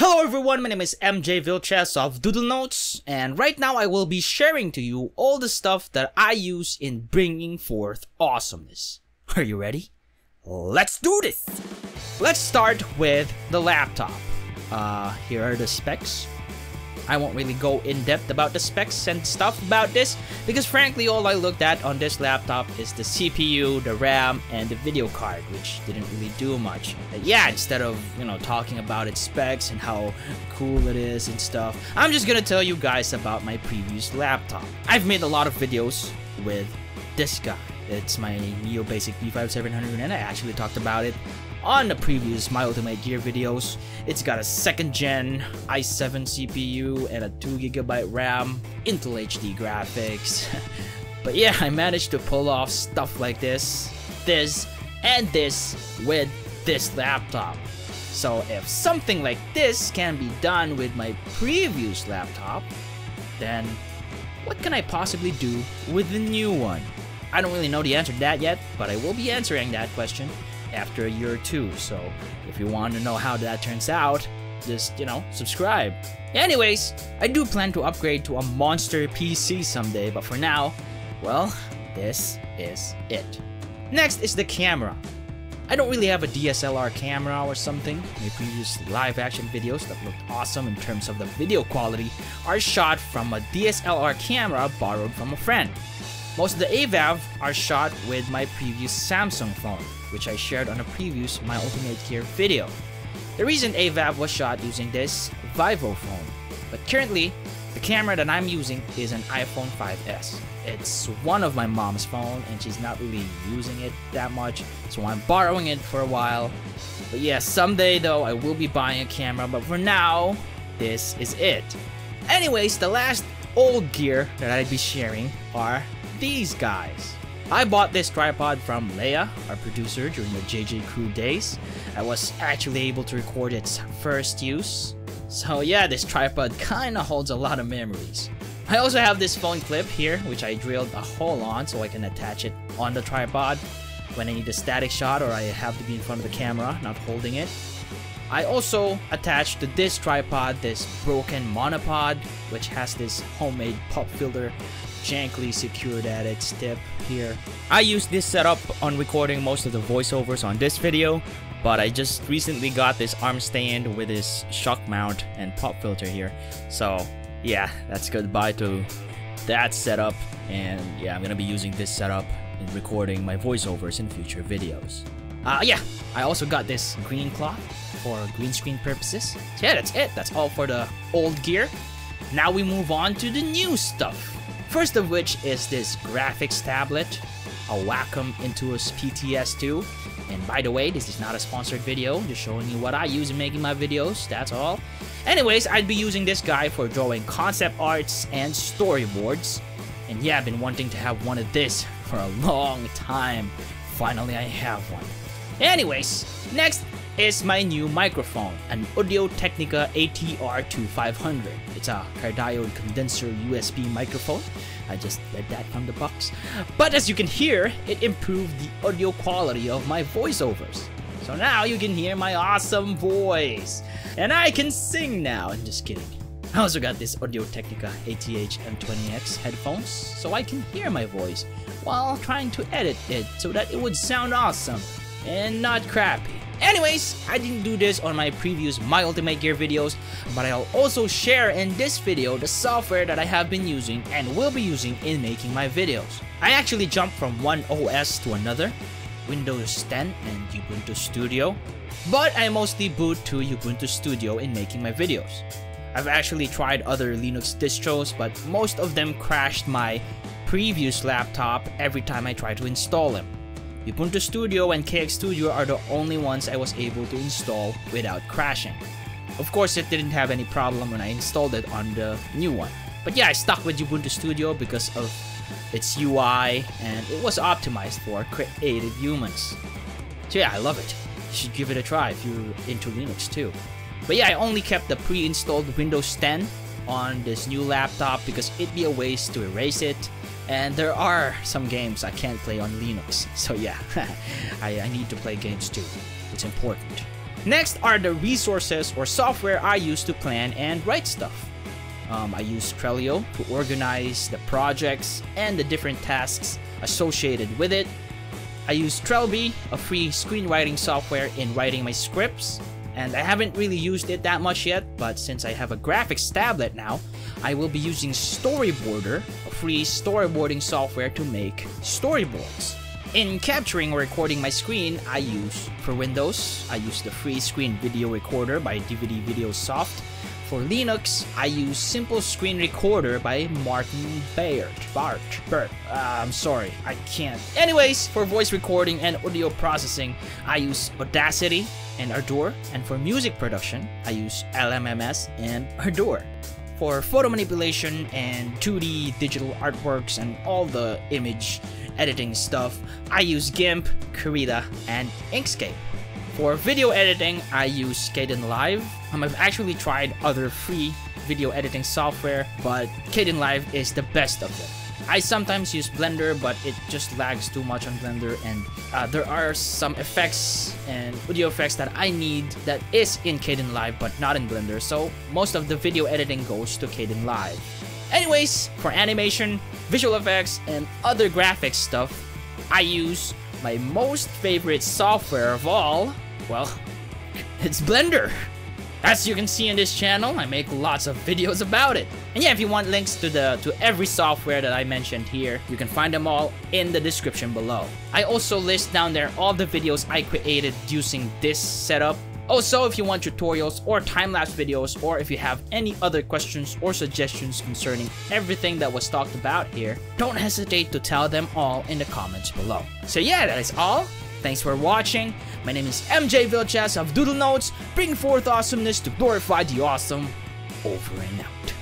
Hello everyone, my name is MJ Vilches of Doodle Notes, and right now I will be sharing to you all the stuff that I use in bringing forth awesomeness. Are you ready? Let's do this! Let's start with the laptop. Here are the specs. I won't really go in depth about the specs and stuff about this because frankly all I looked at on this laptop is the CPU, the RAM, and the video card, which didn't really do much. Yeah, instead of, talking about its specs and how cool it is and stuff, I'm just gonna tell you guys about my previous laptop. I've made a lot of videos with this guy. It's my Neo Basic B5700 and I actually talked about it on the previous My Ultimate Gear videos. It's got a 2nd gen i7 CPU and a 2GB RAM, Intel HD graphics. But yeah, I managed to pull off stuff like this, and this with this laptop. So if something like this can be done with my previous laptop, then what can I possibly do with the new one? I don't really know the answer to that yet, but I will be answering that question after a year or two, so if you want to know how that turns out, just, subscribe. Anyways, I do plan to upgrade to a monster PC someday, but for now, well, this is it. Next is the camera. I don't really have a DSLR camera or something. My previous live action videos that looked awesome in terms of the video quality are shot from a DSLR camera borrowed from a friend. Most of the AVAV are shot with my previous Samsung phone, which I shared on a previous My Ultimate Gear video. The recent AVAV was shot using this Vivo phone, but currently, the camera that I'm using is an iPhone 5S. It's one of my mom's phone and she's not really using it that much, so I'm borrowing it for a while. But yeah, someday though I will be buying a camera, but for now, this is it. Anyways, the last old gear that I'd be sharing are these guys. I bought this tripod from Leia, our producer, during the JJ Crew days. I was actually able to record its first use. So yeah, this tripod kinda holds a lot of memories. I also have this phone clip here, which I drilled a hole on so I can attach it on the tripod when I need a static shot or I have to be in front of the camera, not holding it. I also attached to this tripod this broken monopod, which has this homemade pop filter jankily secured at its tip here. I used this setup on recording most of the voiceovers on this video, but I just recently got this arm stand with this shock mount and pop filter here. So yeah, that's goodbye to that setup, and yeah, I'm gonna be using this setup in recording my voiceovers in future videos. Yeah, I also got this green cloth for green screen purposes. So yeah, that's it. That's all for the old gear. Now we move on to the new stuff. First of which is this graphics tablet, a Wacom Intuos PTS2. And by the way, this is not a sponsored video, just showing you what I use in making my videos, that's all. Anyways, I'd be using this guy for drawing concept arts and storyboards. And yeah, I've been wanting to have one of this for a long time. Finally, I have one. Anyways, next is my new microphone, an Audio-Technica ATR2500. It's a cardioid condenser USB microphone. I just read that from the box. But as you can hear, it improved the audio quality of my voiceovers. So now you can hear my awesome voice. And I can sing now. I'm just kidding. I also got this Audio-Technica ATH M20X headphones, so I can hear my voice while trying to edit it so that it would sound awesome and not crappy. Anyways, I didn't do this on my previous My Ultimate Gear videos, but I'll also share in this video the software that I have been using and will be using in making my videos. I actually jumped from one OS to another, Windows 10 and Ubuntu Studio, but I mostly boot to Ubuntu Studio in making my videos. I've actually tried other Linux distros, but most of them crashed my previous laptop every time I try to install them. Ubuntu Studio and KX Studio are the only ones I was able to install without crashing. Of course, it didn't have any problem when I installed it on the new one. But yeah, I stuck with Ubuntu Studio because of its UI and it was optimized for creative humans. So yeah, I love it. You should give it a try if you're into Linux too. But yeah, I only kept the pre-installed Windows 10 on this new laptop because it'd be a waste to erase it. And there are some games I can't play on Linux. So yeah, I need to play games too. It's important. Next are the resources or software I use to plan and write stuff. I use Trello to organize the projects and the different tasks associated with it. I use Trello, a free screenwriting software, in writing my scripts, and I haven't really used it that much yet, but since I have a graphics tablet now, I will be using Storyboarder, a free storyboarding software, to make storyboards. In capturing or recording my screen, for Windows, I use the free screen video recorder by DVD Video Soft. For Linux, I use Simple Screen Recorder by Martin Bart. I'm sorry, I can't. Anyways, for voice recording and audio processing, I use Audacity and Ardour. And for music production, I use LMMS and Ardour. For photo manipulation and 2D digital artworks and all the image editing stuff, I use GIMP, Krita, and Inkscape. For video editing, I use Kdenlive. I've actually tried other free video editing software, but Kdenlive is the best of them. I sometimes use Blender, but it just lags too much on Blender, and there are some effects and audio effects that I need that is in Kdenlive but not in Blender, so most of the video editing goes to Kdenlive. Anyways, for animation, visual effects, and other graphics stuff, I use my most favorite software of all. Well, it's Blender. As you can see in this channel, I make lots of videos about it. And yeah, if you want links to every software that I mentioned here, you can find them all in the description below. I also list down there all the videos I created using this setup. Also, if you want tutorials or time-lapse videos, or if you have any other questions or suggestions concerning everything that was talked about here, don't hesitate to tell them all in the comments below. So yeah, that is all. Thanks for watching. My name is MJ Vilches of Doodle Notes, bringing forth awesomeness to glorify the awesome. Over and out.